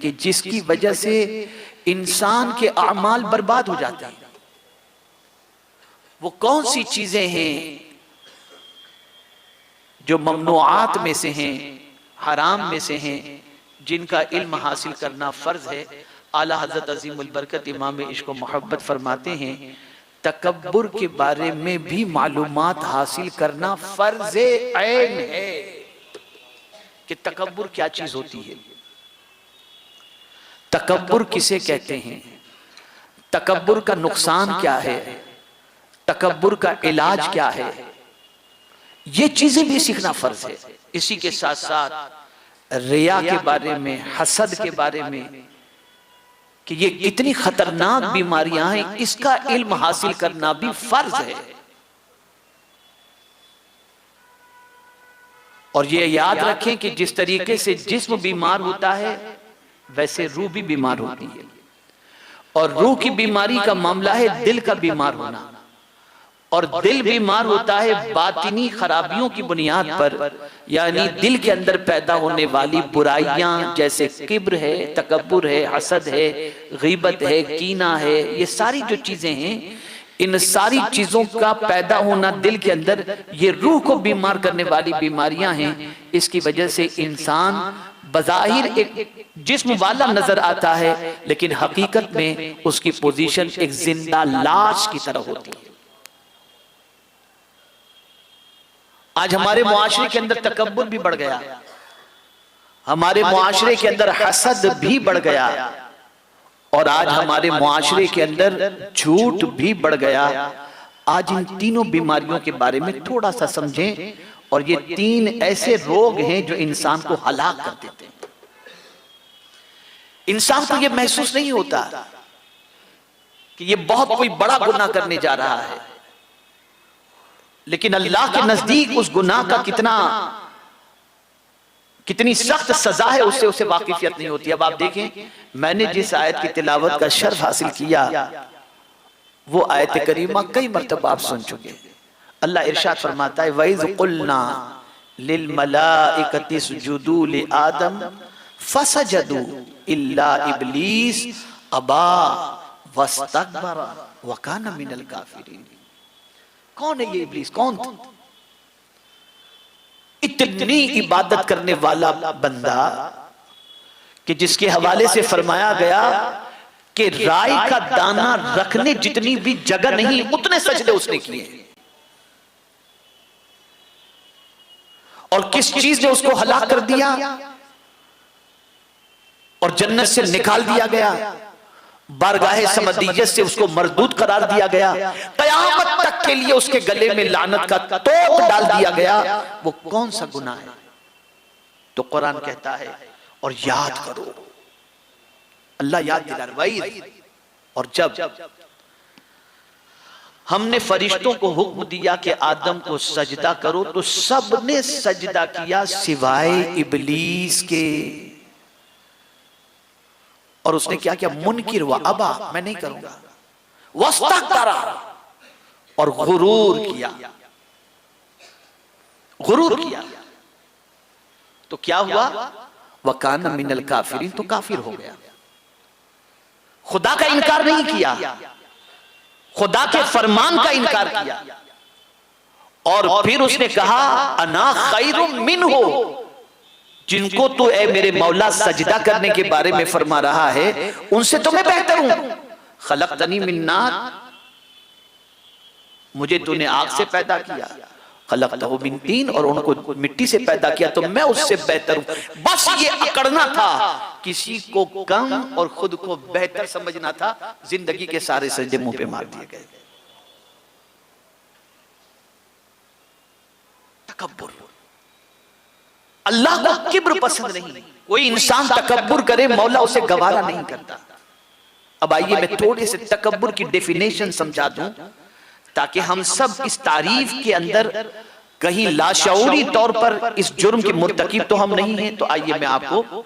कि जिसकी वजह से इंसान के अमाल बर्बाद हो जाते हैं। वो कौन सी चीजें हैं जो ममनुआत में से हैं, हराम में से हैं, जिनका इल्म हासिल करना फर्ज है। आला हजरत अजीमुल बरकत इमाम इश्क व मोहब्बत फरमाते हैं तकब्बुर के बारे में भी मालूमात हासिल करना फर्ज ऐन है कि तकब्बुर क्या चीज होती है, तकब्बुर किसे कहते हैं, तकब्बुर का नुकसान क्या है, तकब्बुर का इलाज क्या है, ये चीजें भी सीखना फर्ज है। इसी के साथ साथ रिया के बारे में, हसद के बारे में कि ये कितनी खतरनाक बीमारियां हैं, इसका इल्म हासिल करना भी फर्ज है। और ये याद रखें कि जिस तरीके से जिस्म बीमार होता है वैसे रूह भी बीमार होती है, और रूह की बीमारी का मामला है दिल का बीमार होना, और दिल बीमार होता है बातिनी खराबियों की बुनियाद पर, यानी दिल के अंदर पैदा होने वाली बुराइयां जैसे किब्र है, तकब्बुर है, हसद है, गीबत है, कीना है, ये सारी जो चीजें हैं, इन सारी चीजों का पैदा होना दिल के अंदर, ये रूह को बीमार करने वाली बीमारियां हैं। इसकी वजह से इंसान बज़ाहिर एक जिस्म वाला नजर आता है, लेकिन हकीकत में उसकी पोजीशन एक जिंदा लाश की तरह होती है। आज हमारे मुआशरे के अंदर तकब्बुर भी बढ़ गया, हमारे मुआशरे के अंदर हसद भी बढ़ गया, और आज हमारे मुआशरे के अंदर झूठ भी बढ़ गया। आज इन तीनों बीमारियों के बारे में थोड़ा सा समझें, और ये तीन ऐसे रोग हैं जो इंसान को हलाक कर देते हैं। इंसान को ये महसूस नहीं होता कि ये बहुत कोई बड़ा गुनाह करने जा रहा है, लेकिन अल्लाह के नजदीक उस गुनाह का कितनी सख्त सजा है उससे उसे वाकिफियत नहीं होती। अब आप देखें, मैंने जिस आयत की तिलावत का शर्फ हासिल किया वो आयत करीमा कई मर्तबा आप सुन चुके। अल्लाह इरशाद फरमाता है वइज़ क़ुल्ना लिल मलाइकति इसजुदू लि आदम फसजदू इल्ला इब्लीस अबा वस्तकबरा व काना मिनल काफिरीन। कौन है ये इब्लीस? कौन था? इतनी इबादत करने वाला बंदा कि जिसके हवाले से फरमाया गया कि राई का दाना रखने जितनी भी जगह नहीं उतने सजदे उसने किए, और किस चीज ने उसको हलाक कर दिया और जन्नत से निकाल दिया गया, बारगाहे समदीयत से उसको मरदूद करार दिया गया, कयामत तक के लिए उसके गले में लानत का तोप डाल दिया गया। वो कौन सा गुनाह है? तो कुरान कहता है और याद करो, अल्लाह याद दिला रहा। और जब हमने फरिश्तों को हुक्म दिया कि आदम को सजदा करो, तो सबने सजदा किया सिवाय इब्लीस के। और उसने क्या किया? मुनकिर हुआ, अबा, मैं नहीं करूंगा, वस्तकबरा, और गुरूर किया, गुरूर किया। तो क्या हुआ? वकान मिनल काफिरीन, तो काफिर हो गया। खुदा का इनकार नहीं किया, खुदा के फरमान का इनकार किया, और फिर उसने कहा अना खैरुम मिन्हु, जिनको तो ए मेरे मौला सजदा करने के बारे में फरमा रहा है उनसे तो मैं बेहतर हूं। खलक़तनी मिन नार, मुझे तूने आग से पैदा किया, खलक़तहु मिन तीन, और उनको मिट्टी से पैदा किया, तो मैं उससे बेहतर हूं। बस ये अकड़ना था, किसी को कम और खुद को बेहतर समझना था। जिंदगी के सारे सजदे मुंह पे मार दिए गए। तकब्बुर, अल्लाह को किब्र पसंद नहीं। कोई इंसान तकब्बुर करे मौला उसे गवारा नहीं करता। अब आइए मैं थोड़े से तकब्बुर की डेफिनेशन समझा दूं, ताकि हम सब इस तारीफ के अंदर कहीं लाशऊरी तौर पर इस जुर्म के मुर्तकिब तो हम नहीं हैं। तो आइए मैं आपको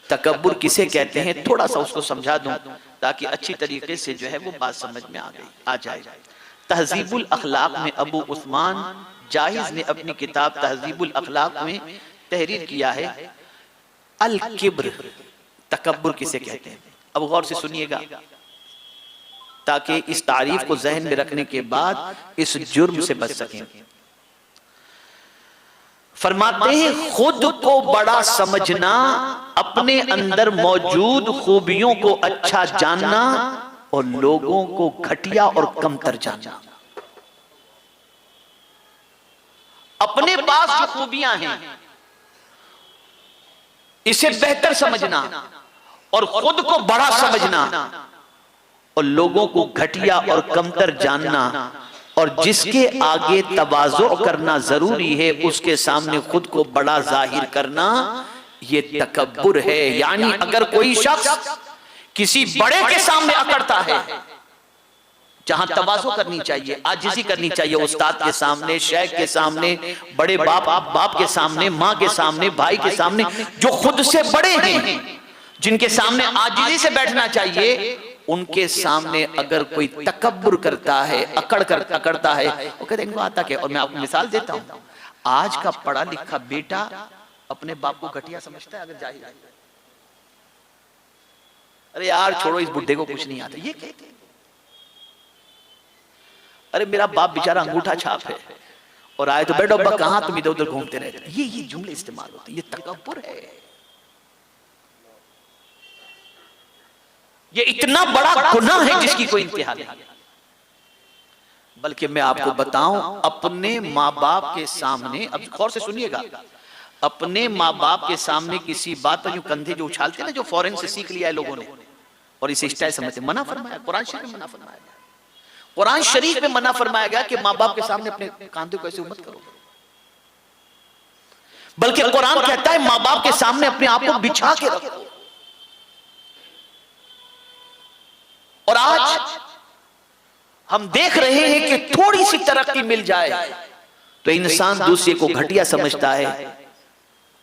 तकब्बुर किसे कहते हैं थोड़ा सा उसको समझा दूं, ताकि अच्छी तरीके से जो है वो बात समझ में आ जाए। तहजीबुल अखलाक में अबू उस्मान जाहिज ने अपनी किताब तहजीबुल अखलाक में तहरीर किया है, अल किब्र तकब्बुर किसे कहते हैं? अब गौर से सुनिएगा ताकि इस तारीफ को जहन में रखने के बाद इस जुर्म से बच सकें। फरमाते हैं खुद को बड़ा समझना, अपने अंदर मौजूद खूबियों को अच्छा जानना और लोगों को घटिया और कमतर जानना। अपने पास जो खूबियां हैं इसे बेहतर समझना और खुद को बड़ा समझना और लोगों को घटिया और कमतर जानना, और जिसके आगे तवाज़ु करना जरूरी है उसके सामने खुद को बड़ा जाहिर करना, ये तकब्बुर है। यानी अगर कोई शख्स किसी बड़े के सामने अकड़ता है, जहां तवाज़ु करनी चाहिए, आजिज़ी करनी चाहिए, उस्ताद के सामने, शेख के सामने, बड़े बाप के सामने, माँ के सामने, भाई के सामने, जो खुद से बड़े हैं, जिनके सामने आजिज़ी से बैठना चाहिए, उनके सामने अगर कोई तकब्बुर करता है, अकड़ता है, वो कहते हैं इनको आता क्या। और मैं आपको मिसाल देता हूं, आज का पढ़ा लिखा बेटा अपने बाप को घटिया समझता है अगर जाहिल है। अरे यार छोड़ो, इस बुड्ढे को कुछ नहीं आता, ये कहते हैं। अरे मेरा बाप बेचारा अंगूठा छाप है, और आए तो बैठो अब्बा कहां तुम इधर उधर घूमते रहते। ये जुमले इस्तेमाल होते हैं, ये तकब्बुर है। ये इतना बड़ा गुनाह है जिसकी कोई इंतहा नहीं। बल्कि मैं आपको बताऊं, अपने माँ बाप के सामने, अब गौर से सुनिएगा, अपने माँ बाप के सामने किसी बात पर जो कंधे जो उछालते हैं ना, जो फौरन से सीख लिया है लोगों ने और इसे स्टाइल समझते, मना फरमाया कुरान शरीफ में, मना फरमाया गया, कुरान शरीफ में मना फरमाया गया कि माँ बाप के सामने अपने कंधे को ऐसे मत करो। बल्कि कुरान कहता है माँ बाप के सामने अपने आप को बिछा के रखो। और आज हम देख रहे हैं कि थोड़ी सी तरक्की मिल जाए तो इंसान दूसरे को घटिया समझता है।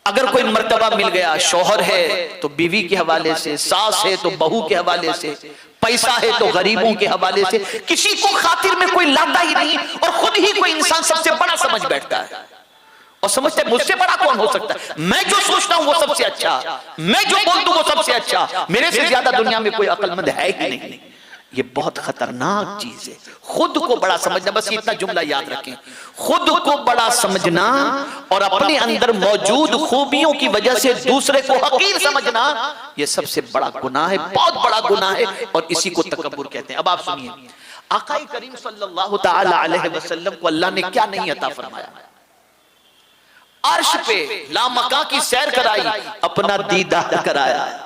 अगर कोई मर्तबा मिल गया, शौहर है तो बीवी के हवाले से, सास है तो बहू के हवाले से, पैसा है तो गरीबों के हवाले से, किसी को खातिर में कोई लाता ही नहीं और खुद ही कोई इंसान सबसे बड़ा समझ बैठता है और समझता है मुझसे बड़ा कौन हो सकता है, मैं जो सोचता हूं वो सबसे अच्छा, मैं जो बोल दूं वो सबसे अच्छा, मेरे से ज्यादा दुनिया में कोई अक्लमंद है ही नहीं। ये बहुत खतरनाक चीज है, खुद को बड़ा समझना। बस इतना जुमला याद रखें, खुद को बड़ा समझना और अपने अंदर मौजूद खूबियों की वजह से दूसरे को हकीर समझना, ये सबसे बड़ा गुनाह है, बहुत बड़ा गुनाह है, और इसी को तकब्बुर कहते हैं। अब आप सुनिए, आका करीम सल्लल्लाहु तआला अलैहि वसल्लम को अल्लाह ने क्या नहीं अता फरमाया? अर्श पे लामका की सैर कराई, अपना दीदार कराया,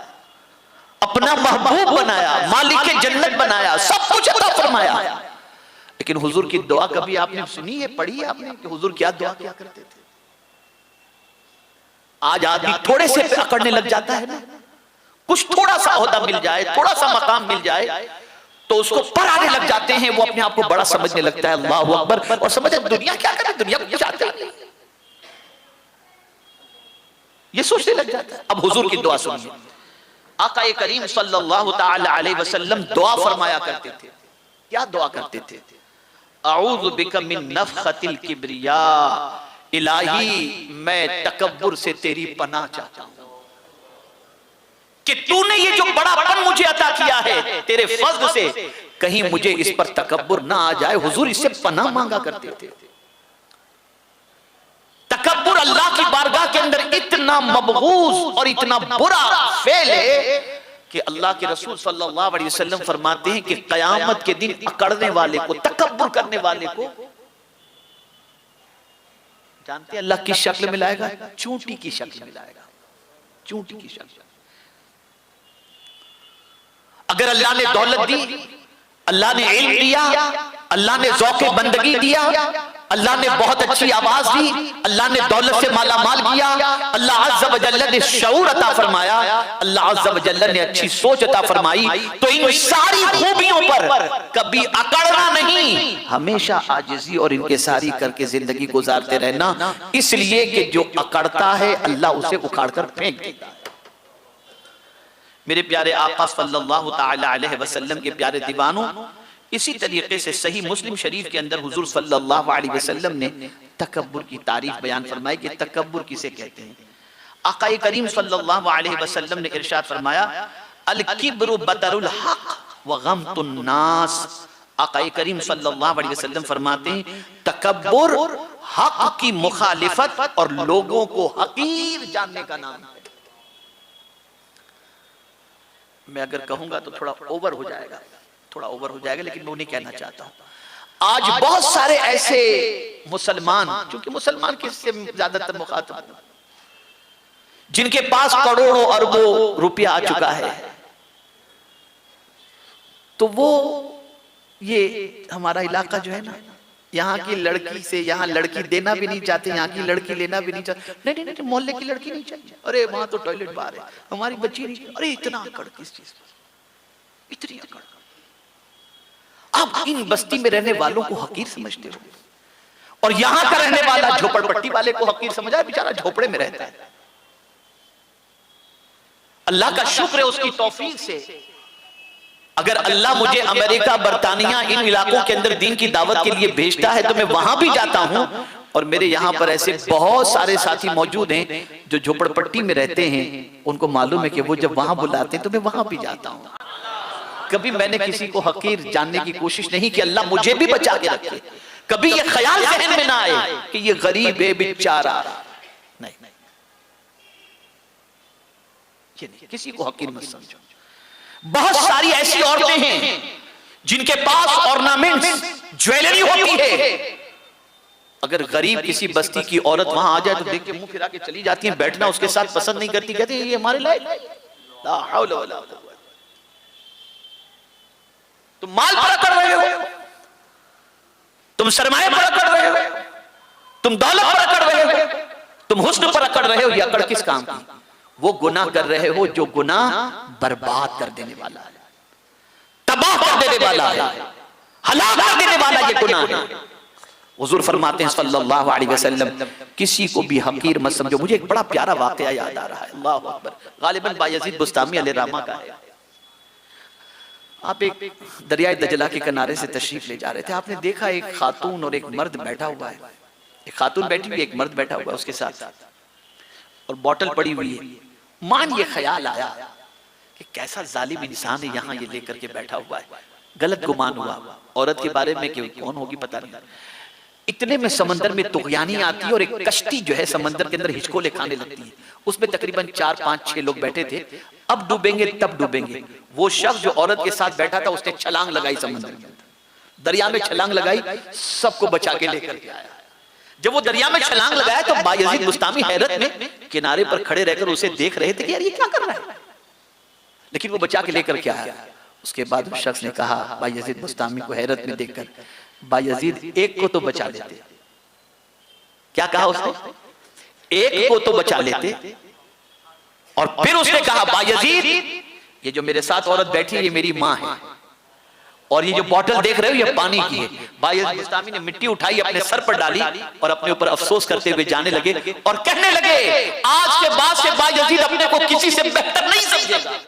अपना महबूब बनाया, मालिक जन्नत बनाया, सब कुछ अता फरमाया। लेकिन हुजूर की दुआ कभी आपने सुनी है, पढ़ी है आपने कि हुजूर क्या दुआ किया करते थे? आज आदमी थोड़े से पे अकड़ने लग जाता है ना, कुछ थोड़ा सा ओहदा मिल जाए, थोड़ा सा मकाम मिल जाए तो उसको पर आने लग जाते हैं, वो अपने आप को बड़ा समझने लगता है। अल्लाहु अकबर। और समझे दुनिया क्या करे, दुनिया को चाहते हैं, ये सोचने लग जाता है। अब हुजूर की दुआ सुनिए, आका करीम सल्लल्लाहु तआला अलैहि वसल्लम दुआ फरमाया करते थे। क्या दुआ करते थे? अऊज़ु बिका मिन नफ़ख़तिल किब्रिया, इलाही मैं तकब्बुर से तेरी पनाह चाहता हूं कि तूने ये जो बड़ापन मुझे अता किया है तेरे फज़्ल से, कहीं मुझे इस पर तकब्बुर ना आ जाए। हुजूर इससे पनाह मांगा करते थे। तकब्बुर अल्लाह की बारगाह के अंदर इतना मबगूज़ और इतना बुरा फेल है कि अल्लाह के रसूल सल्लल्लाहु अलैहि वसल्लम फरमाते हैं कि क़यामत के दिन अकड़ने वाले को, तकब्बुर करने वाले को, जानते हैं अल्लाह किस शक्ल में लाएगा? चूंटी की शक्ल में लाएगा, चूंटी की शक्ल। अगर अल्लाह ने दौलत दी, अल्लाह ने इल्म दिया, अल्लाह ने ज़ौक़े बंदगी दिया, अल्लाह ने बहुत अच्छी आवाज दी, अल्लाह ने दौलत से माला माल किया, अल्लाह अज़्ज़ा व जल्ल ने शऊर अता फरमाया, अल्लाह अज़्ज़ा व जल्ल ने अच्छी सोच अता फरमाई, तो इन सारी खूबियों पर कभी अकड़ना नहीं, हमेशा आजिज़ी और इनकिसारी करके जिंदगी गुजारते रहना। इसलिए कि जो अकड़ता है अल्लाह उसे उखाड़ कर फेंक देता है। मेरे प्यारे आका सल्लल्लाहु तआला अलैहि वसल्लम के प्यारे दीवानों, इसी तरीके से सही मुस्लिम शरीफ के अंदर हुजूर सल्लल्लाहु अलैहि वसल्लम ने तकब्बुर की तारीफ बयान फरमाई कि तकब्बुर किसे कहते हैं। आका करीम सल्लल्लाहु अलैहि वसल्लम ने इरशाद फरमाया, अल किब्रु बतरुल हक व गमतुन नास। आका करीम सल्लल्लाहु अलैहि वसल्लम फरमाते हैं, तकब्बुर हक की मुखालिफत और लोगों को हकीर जानने का नाम है। मैं अगर कहूंगा तो थोड़ा ओवर हो जाएगा, लेकिन मैं नहीं कहना चाहता हूं। आज बहुत सारे ऐसे मुसलमान, क्योंकि मुसलमान किससे ज्यादातर मुखातब, जिनके पास करोड़ों अरबों रुपया आ चुका है, तो वो ये हमारा इलाका जो है ना, यहाँ की लड़की से यहाँ लड़की देना भी नहीं चाहते, यहाँ की लड़की लेना भी नहीं चाहते। नहीं नहीं नहीं, मोहल्ले की लड़की नहीं चाहिए, अरे वहां तो टॉयलेट बाहर है, हमारी बच्ची नहीं, अरे इतना अकड़ किस चीज पर, इतनी अकड़। आप इन बस्ती में रहने वालों को हकीर समझते हो, और यहां का रहने वाला झोपड़पट्टी वाले को हकीर समझा है, बेचारा झोपड़े में रहता है। अल्लाह का शुक्र है उसकी तौफीक से, अगर अल्लाह मुझे अमेरिका, बरतानिया, इन इलाकों के अंदर दीन की दावत के लिए भेजता है तो मैं वहां भी जाता हूं। और मेरे यहां पर ऐसे बहुत सारे साथी मौजूद हैं जो झोपड़पट्टी में रहते हैं, उनको मालूम है कि वो जब वहां बुलाते हैं तो मैं वहां भी जाता हूं। कभी मैंने किसी को हकीर जानने की कोशिश नहीं कि अल्लाह मुझे भी बचा के रखे। कभी ये ख्याल जहन में ना आए कि ये गरीब है, बेचारा, नहीं, ये नहीं, किसी को हकीर मत समझो। बहुत सारी ऐसी औरतें हैं जिनके पास ऑर्नामेंट्स, ज्वेलरी होती है। अगर गरीब किसी बस्ती की औरत वहां आ जाए तो देख के मुंह फिरा के चली जाती है, बैठना उसके साथ पसंद नहीं करती, कहती है ये हमारे लायक ला हौला वला कुव्वत। तुम माल पर अकड़ रहे हो, तुम सरमाए पर अकड़ रहे हो, तुम दौलत पर अकड़ रहे हो, तुम हुस्न पर अकड़ रहे हो। ये अकड़ किस काम की? वो गुनाह कर रहे हो जो गुनाह बर्बाद कर देने वाला है, तबाह कर देने वाला है, हलाक कर देने वाला ये गुनाह है। हुजूर फरमाते हैं सल्लल्लाहु अलैहि वसल्लम, किसी को भी हकीर मत समझो। मुझे एक बड़ा प्यारा वाकया याद आ रहा है, अल्लाह अकबर, गालिबन बायजीद बुस्तामी अलैहिर्रहमा का है। आप एक दरियाए दजला के किनारे से तशरीफ ले जा रहे थे, आपने देखा एक खातून और एक मर्द बैठा हुआ है, एक खातून बैठी हुई, एक मर्द बैठा हुआ है उसके साथ, और बोतल पड़ी हुई है। मान ये ख्याल आया कि कैसा जालिम इंसान है, यहाँ ये लेकर के बैठा हुआ है। गलत गुमान हुआ औरत के बारे में कि कौन होगी पता नहीं। इतने में समंदर में तुगयानी आती है और एक कश्ती जो है समंदर के अंदर हिचकोले खाने लगती है। उसमें तकरीबन 4, 5, 6 लोग बैठे थे। अब डूबेंगे तब डूबेंगे। वो शख्स जो औरत के साथ बैठा था उसने छलांग लगाई समंदर में, दरिया में छलांग लगाई, सबको बचा के लेकर के आया। जब वो दरिया में छलांग लगाया तो बायजीद बुस्तामी हैरत में किनारे पर खड़े रहकर उसे देख रहे थे कि यार ये क्या कर रहा है, लेकिन वो बचा के लेकर के आया। उसके बाद उस शख्स ने कहा बायजीद बुस्तामी को हैरत में देखकर, बायजीद एक को तो बचा लेते। क्या कहा उसने? एक को तो बचा लेते। और फिर उसने कहा बायजीद, ये जो मेरे साथ औरत बैठी है ये मेरी माँ है, और ये जो बोतल देख रहे हो ये पानी की है। बायजीद बुस्तामी ने मिट्टी उठाई, अपने सर पर डाली और अपने ऊपर अफसोस करते हुए जाने लगे और कहने लगे, आज के बाद से बायजीद अपने को किसी से बेहतर नहीं समझेगा।